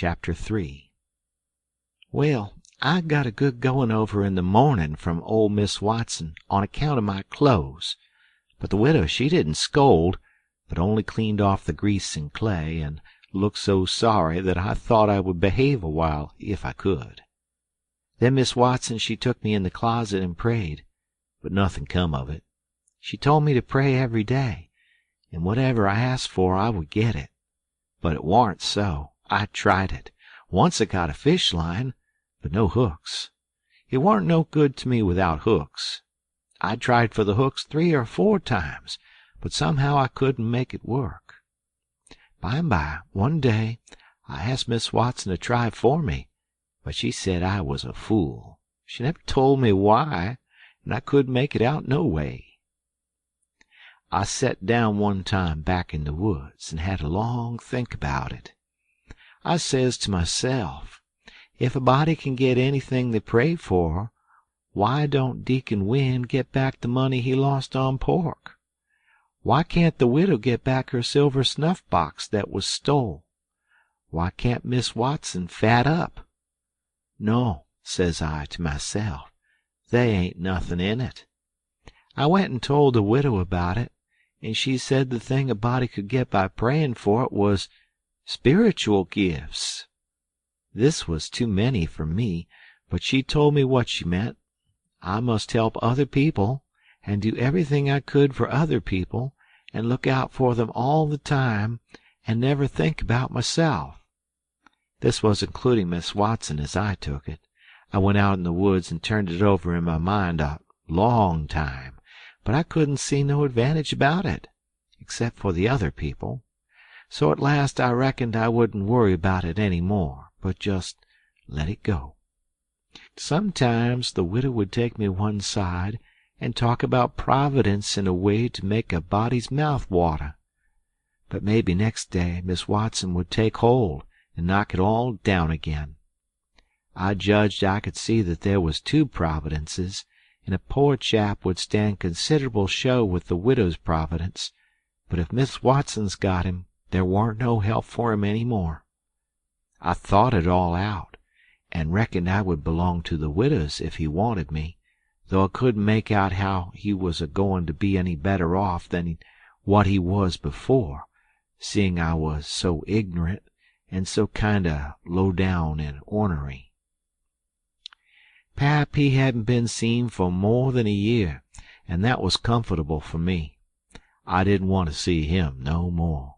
Chapter 3. Well, I got a good goin' over in the mornin' from old Miss Watson on account of my clothes, but the widow she didn't scold, but only cleaned off the grease and clay, and looked so sorry that I thought I would behave a while if I could. Then Miss Watson she took me in the closet and prayed, but nothin' come of it. She told me to pray every day, and whatever I asked for I would get it. But it warn't so. I tried it. Once I got a fish line, but no hooks. It warn't no good to me without hooks. I tried for the hooks 3 or 4 times, but somehow I couldn't make it work. By, one day, I asked Miss Watson to try for me, but she said I was a fool. She never told me why, and I couldn't make it out no way. I set down one time back in the woods and had a long think about it. I says to myself, if a body can get anything they pray for, why don't Deacon Wynne get back the money he lost on pork? Why can't the widow get back her silver snuff box that was stole? Why can't Miss Watson fat up? No, says I to myself, they ain't nothin' in it. I went and told the widow about it, and she said the thing a body could get by prayin' for it was spiritual gifts. This was too many for me, but she told me what she meant. I must help other people, and do everything I could for other people, and look out for them all the time, and never think about myself. This was including Miss Watson as I took it. I went out in the woods and turned it over in my mind a long time, but I couldn't see no advantage about it, except for the other people. So at last I reckoned I wouldn't worry about it any more, but just let it go. Sometimes the widow would take me one side and talk about Providence in a way to make a body's mouth water. But maybe next day Miss Watson would take hold and knock it all down again. I judged I could see that there was 2 providences, and a poor chap would stand considerable show with the widow's providence, but if Miss Watson's got him, there warn't no help for him any more. I thought it all out, and reckoned I would belong to the widow's if he wanted me, though I couldn't make out how he was a-goin' to be any better off than what he was before, seeing I was so ignorant and so kind o' low down and ornery. Pap he hadn't been seen for more than a year, and that was comfortable for me. I didn't want to see him no more.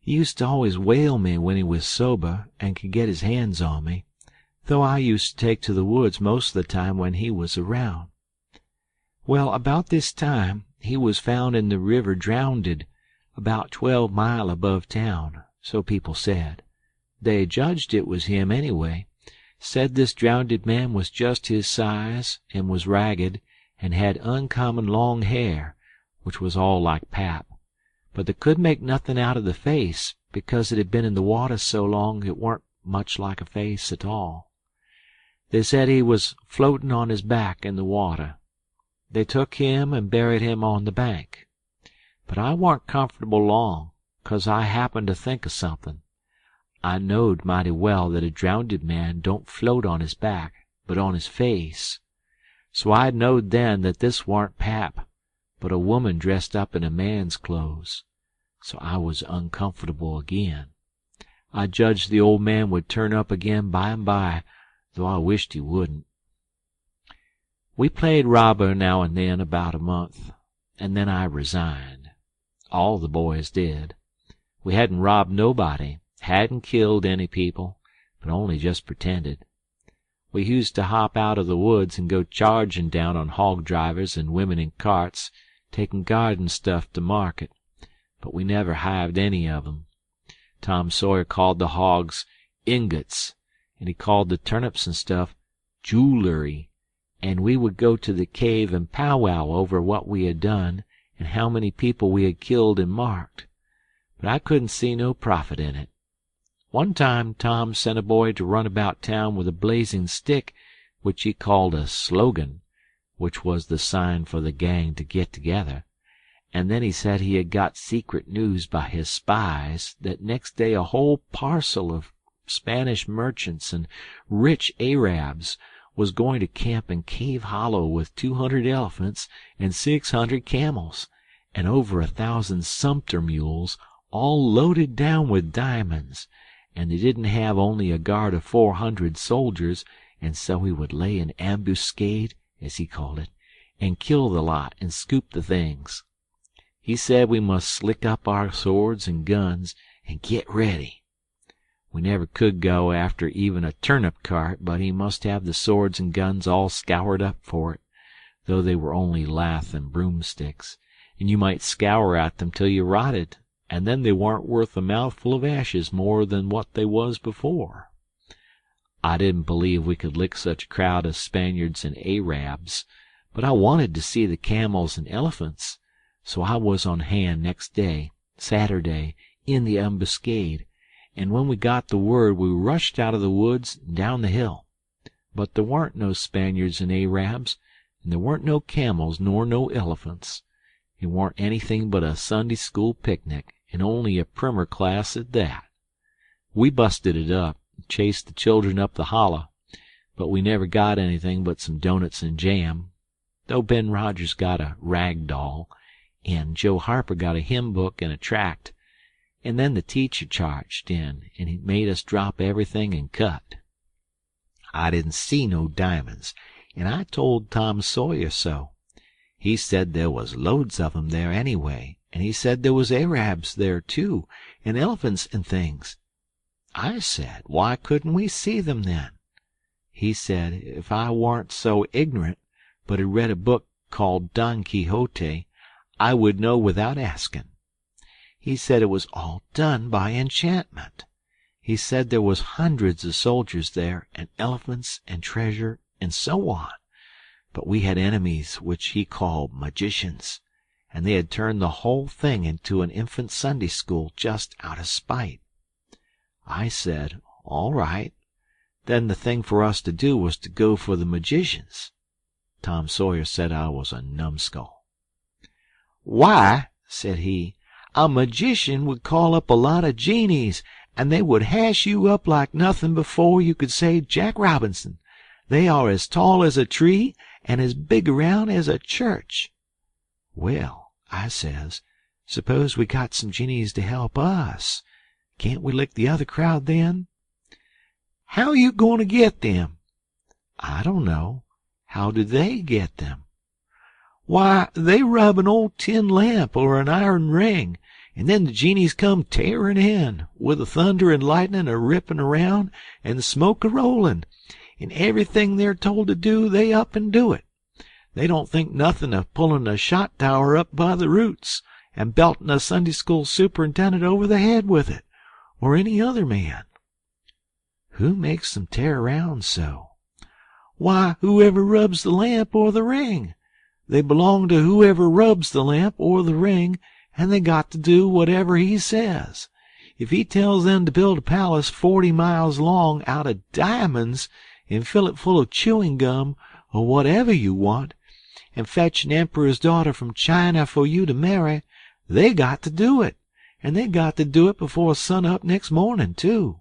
He used to always whale me when he was sober and could get his hands on me, though I used to take to the woods most of the time when he was around. Well, about this time he was found in the river drownded, about 12 mile above town, so people said. They judged it was him anyway. Said this drownded man was just his size, and was ragged, and had uncommon long hair, which was all like Pap, but they couldn't make nothin' out of the face, because it had been in the water so long it warn't much like a face at all. They said he was floatin' on his back in the water. They took him and buried him on the bank. But I warn't comfortable long, 'cause I happened to think o' somethin'. I knowed mighty well that a drownded man don't float on his back, but on his face. So I knowed then that this warn't Pap, but a woman dressed up in a man's clothes. So I was uncomfortable again. I judged the old man would turn up again by and by, though I wished he wouldn't. We played robber now and then about a month, and then I resigned. All the boys did. We hadn't robbed nobody, hadn't killed any people, but only just pretended. We used to hop out of the woods and go chargin' down on hog drivers and women in carts, taking garden stuff to market, but we never hived any of 'em. Tom Sawyer called the hogs ingots, and he called the turnips and stuff jewelry, and we would go to the cave and powwow over what we had done and how many people we had killed and marked, but I couldn't see no profit in it. One time Tom sent a boy to run about town with a blazing stick, which he called a slogan, which was the sign for the gang to get together, and then he said he had got secret news by his spies that next day a whole parcel of Spanish merchants and rich Arabs was going to camp in Cave Hollow with 200 elephants and 600 camels, and over 1,000 sumpter mules, all loaded down with diamonds, and they didn't have only a guard of 400 soldiers, and so he would lay an ambuscade, as he called it, and kill the lot and scoop the things. He said we must slick up our swords and guns and get ready. We never could go after even a turnip cart, but he must have the swords and guns all scoured up for it, though they were only lath and broomsticks, and you might scour at them till you rotted, and then they warn't worth a mouthful of ashes more than what they was before. I didn't believe we could lick such a crowd of Spaniards and Arabs, but I wanted to see the camels and elephants, so I was on hand next day, Saturday, in the ambuscade, and when we got the word we rushed out of the woods and down the hill. But there weren't no Spaniards and Arabs, and there weren't no camels nor no elephants. It weren't anything but a Sunday school picnic, and only a primer class at that. We busted it up, and chased the children up the hollow, but we never got anything but some doughnuts and jam, though Ben Rogers got a rag doll, and Joe Harper got a hymn book and a tract, and then the teacher charged in, and he made us drop everything and cut. I didn't see no diamonds, and I told Tom Sawyer so. He said there was loads of 'em there anyway, and he said there was Arabs there too, and elephants and things. I said, why couldn't we see them then? He said if I warn't so ignorant, but had read a book called Don Quixote, I would know without asking. He said it was all done by enchantment. He said there was hundreds of soldiers there, and elephants and treasure, and so on. But we had enemies which he called magicians, and they had turned the whole thing into an infant Sunday school just out of spite. I said, all right. Then the thing for us to do was to go for the magicians. Tom Sawyer said I was a numbskull. Why, said he, a magician would call up a lot of genies, and they would hash you up like nothing before you could say Jack Robinson. They are as tall as a tree and as big around as a church. Well, I says, suppose we got some genies to help us. Can't we lick the other crowd then? How you going to get them? I don't know. How do they get them? Why, they rub an old tin lamp or an iron ring, and then the genies come tearing in, with the thunder and lightning a-ripping around and the smoke a-rolling, and everything they're told to do they up and do it. They don't think nothing of pulling a shot tower up by the roots and belting a Sunday school superintendent over the head with it, or any other man. Who makes them tear around so? Why, whoever rubs the lamp or the ring. They belong to whoever rubs the lamp or the ring, and they got to do whatever he says. If he tells them to build a palace 40 miles long out of diamonds and fill it full of chewing gum or whatever you want, and fetch an emperor's daughter from China for you to marry, they got to do it, and they got to do it before sun up next morning, too.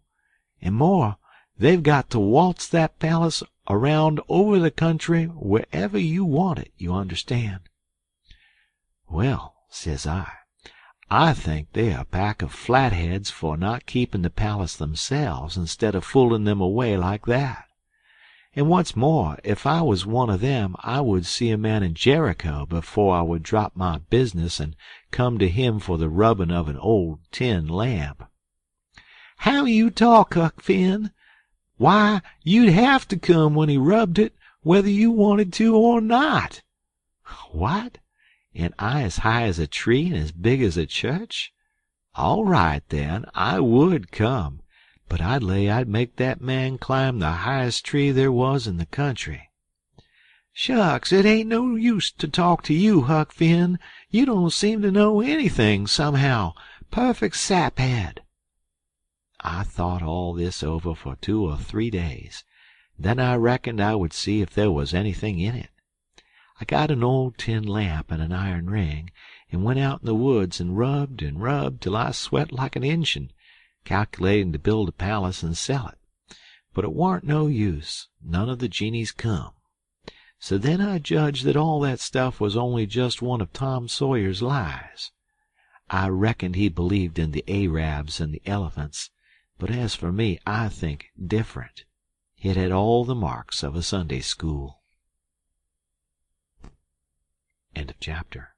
And more, they've got to waltz that palace around over the country wherever you want it, you understand. Well, says I think they're a pack of flatheads for not keeping the palace themselves instead of fooling them away like that. And what's more, if I was one of them, I would see a man in Jericho before I would drop my business and come to him for the rubbing of an old tin lamp. How you talk, Huck Finn! Why, you'd have to come when he rubbed it, whether you wanted to or not. What? And I as high as a tree and as big as a church? All right, then, I would come, but I'd lay I'd make that man climb the highest tree there was in the country. Shucks, it ain't no use to talk to you, Huck Finn. You don't seem to know anything, somehow. Perfect saphead. I thought all this over for 2 or 3 days. Then I reckoned I would see if there was anything in it. I got an old tin lamp and an iron ring, and went out in the woods and rubbed till I sweat like an Injun. calculating to build a palace and sell it. But it warn't no use. None of the genies come. So then I judged that all that stuff was only just one of Tom Sawyer's lies. I reckoned he believed in the Arabs and the elephants, but as for me, I think different. It had all the marks of a Sunday school. End of chapter.